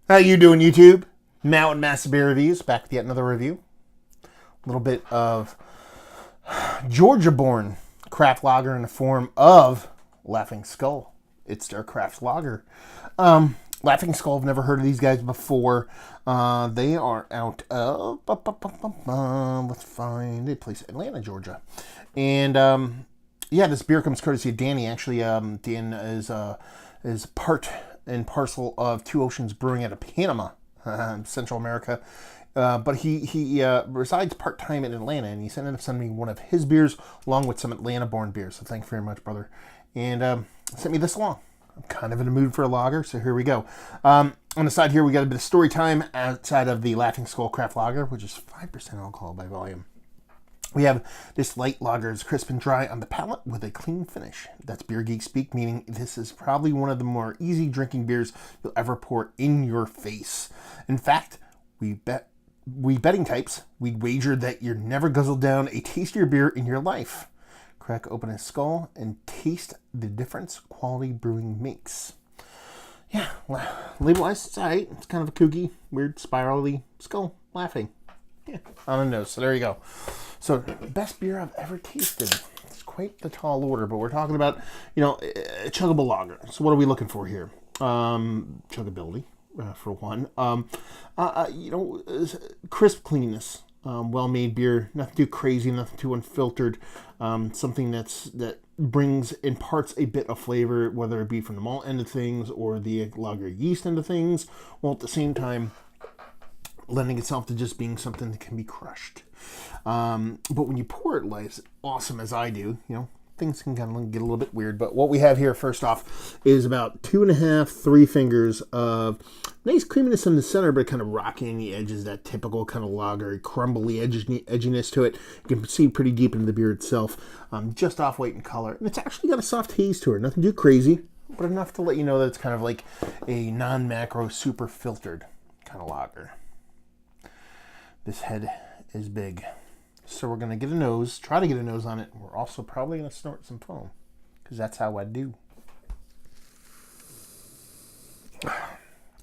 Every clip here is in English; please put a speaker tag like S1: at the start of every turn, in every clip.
S1: How you doing, YouTube? Matt with Massive Beer Reviews, back with yet another review. A little bit of Georgia-born craft lager in the form of Laughing Skull. It's their craft lager. Laughing Skull, I've never heard of these guys before. They are out of, let's find a place, Atlanta, Georgia. And yeah, this beer comes courtesy of Danny. Actually, Dan is part and parcel of Two Oceans Brewing out of Panama, Central America. But he resides part-time in Atlanta, and he ended up sending me one of his beers along with some Atlanta-born beers. So thank you very much, brother. And sent me this along. I'm kind of in the mood for a lager, so here we go. On the side here, we got a bit of story time outside of the Laughing Skull Craft Lager, which is 5% alcohol by volume. We have this light lager is crisp and dry on the palate with a clean finish. That's beer geek speak, meaning this is probably one of the more easy drinking beers you'll ever pour in your face. In fact, we betting types, we'd wager that you're never guzzled down a tastier beer in your life. Crack open a skull and taste the difference quality brewing makes. Yeah, label-wise, it's alright. It's kind of a kooky, weird, spirally skull laughing. Yeah, on the nose. So there you go. So, best beer I've ever tasted. It's quite the tall order, but we're talking about, a chuggable lager. So what are we looking for here? Chuggability, for one. Crisp cleanness. Well-made beer. Nothing too crazy, nothing too unfiltered. Something that brings, imparts a bit of flavor, whether it be from the malt end of things or the lager yeast end of things, while at the same time lending itself to just being something that can be crushed. But when you pour it as awesome as I do, things can kind of get a little bit weird. But what we have here, first off, is about 2.5, 3 fingers of nice creaminess in the center, but kind of rocky in the edges, that typical kind of lager, crumbly edginess to it. You can see pretty deep into the beer itself, just off white in color. And it's actually got a soft haze to it. Nothing too crazy, but enough to let you know that it's kind of like a non-macro, super filtered kind of lager. This head is big. So we're going to get a nose, try to get a nose on it. We're also probably going to snort some foam, because that's how I do.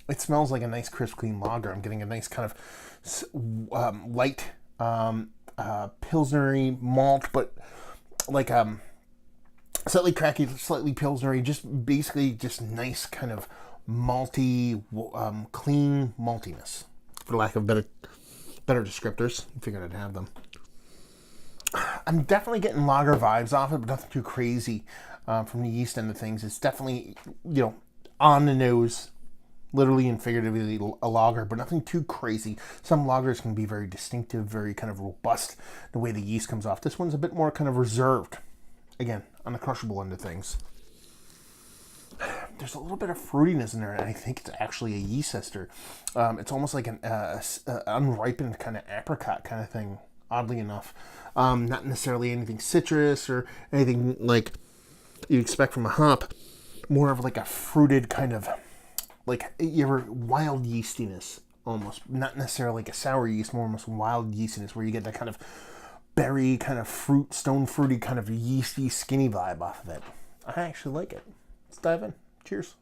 S1: It smells like a nice, crisp, clean lager. I'm getting a nice kind of light, pilsnery malt, but like slightly cracky, slightly pilsnery, just basically just nice kind of malty, clean maltiness, for lack of better descriptors. I figured I'd have them. I'm definitely getting lager vibes off it, but nothing too crazy from the yeast end of things. It's definitely, on the nose, literally and figuratively a lager, but nothing too crazy. Some lagers can be very distinctive, very kind of robust, the way the yeast comes off. This one's a bit more kind of reserved, again, on the crushable end of things. There's a little bit of fruitiness in there, and I think it's actually a yeast ester. It's almost like an unripened kind of apricot kind of thing, oddly enough. Not necessarily anything citrus or anything like you'd expect from a hop. More of like a fruited kind of, like your wild yeastiness, almost. Not necessarily like a sour yeast, more almost wild yeastiness, where you get that kind of berry, kind of fruit, stone fruity, kind of yeasty, skinny vibe off of it. I actually like it. Let's dive in. Cheers.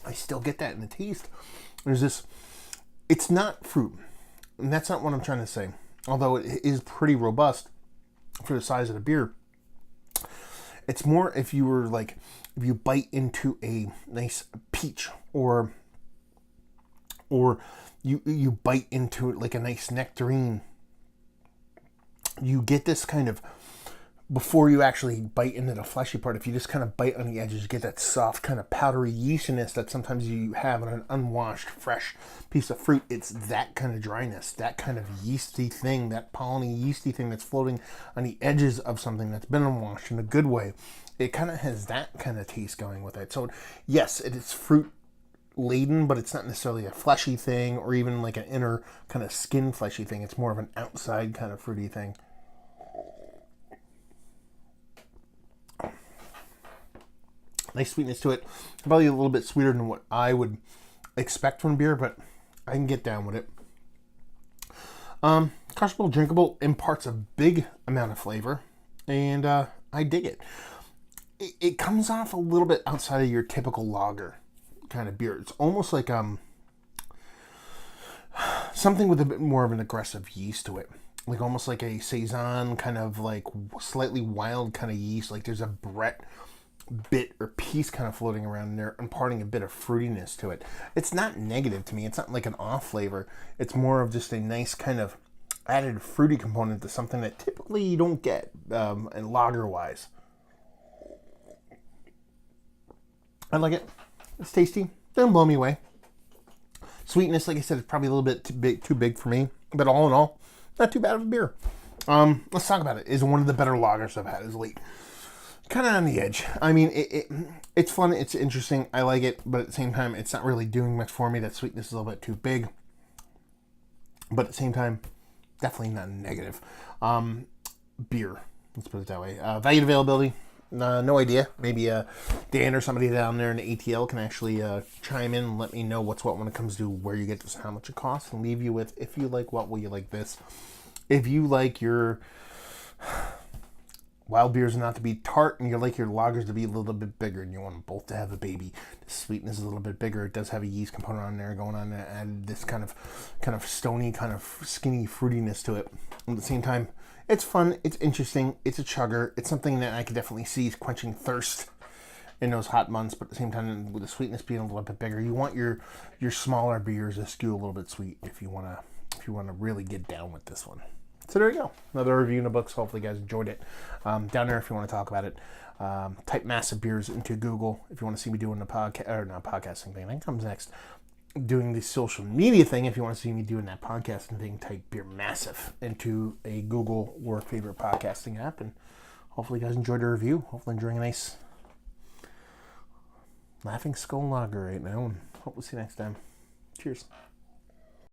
S1: I still get that in the taste. There's this, it's not fruit, and that's not what I'm trying to say. Although it is pretty robust for the size of the beer. It's more if you bite into a nice peach, or you bite into like a nice nectarine. You get this kind of, before you actually bite into the fleshy part, if you just kind of bite on the edges, you get that soft kind of powdery yeastiness that sometimes you have on an unwashed, fresh piece of fruit. It's that kind of dryness, that kind of yeasty thing, that polleny yeasty thing that's floating on the edges of something that's been unwashed in a good way. It kind of has that kind of taste going with it. So yes, it is fruit laden, but it's not necessarily a fleshy thing or even like an inner kind of skin fleshy thing. It's more of an outside kind of fruity thing. Nice sweetness to it. Probably a little bit sweeter than what I would expect from beer, but I can get down with it. Crushable, drinkable, imparts a big amount of flavor, and I dig it. it comes off a little bit outside of your typical lager kind of beer. It's almost like something with a bit more of an aggressive yeast to it. Like almost like a Saison, kind of like slightly wild kind of yeast. Like there's a Brett bit or piece kind of floating around in there, imparting a bit of fruitiness to it. It's not negative to me. It's not like an off flavor. It's more of just a nice kind of added fruity component to something that typically you don't get in lager wise. I like it. It's tasty. Doesn't blow me away. Sweetness, like I said, is probably a little bit too big for me. But all in all, not too bad of a beer. Let's talk about it. It's one of the better lagers I've had as late. Kind of on the edge. I mean, it's fun. It's interesting. I like it. But at the same time, it's not really doing much for me. That sweetness is a little bit too big. But at the same time, definitely not negative. Beer. Let's put it that way. Value availability. No idea. Maybe Dan or somebody down there in the ATL can actually chime in and let me know what's what when it comes to where you get this, how much it costs, and leave you with, if you like what, will you like this? If you like your wild beers not to be tart and you like your lagers to be a little bit bigger and you want them both to have a baby, the sweetness is a little bit bigger. It does have a yeast component on there going on, and this kind of stony, kind of skinny fruitiness to it. At the same time, it's fun, it's interesting, it's a chugger, it's something that I could definitely see is quenching thirst in those hot months, but at the same time, with the sweetness being a little bit bigger, you want your smaller beers to skew a little bit sweet if you wanna really get down with this one. So there you go, another review in the books. Hopefully you guys enjoyed it. Down there, if you want to talk about it, type massive beers into Google. If you want to see me doing the podcast, or not podcasting thing, that comes next. Doing the social media thing, if you want to see me doing that podcasting thing, type Beer Massive into a Google or favorite podcasting app, and hopefully you guys enjoyed the review. Hopefully enjoying a nice Laughing Skull Lager right now, and hope we'll see you next time. Cheers.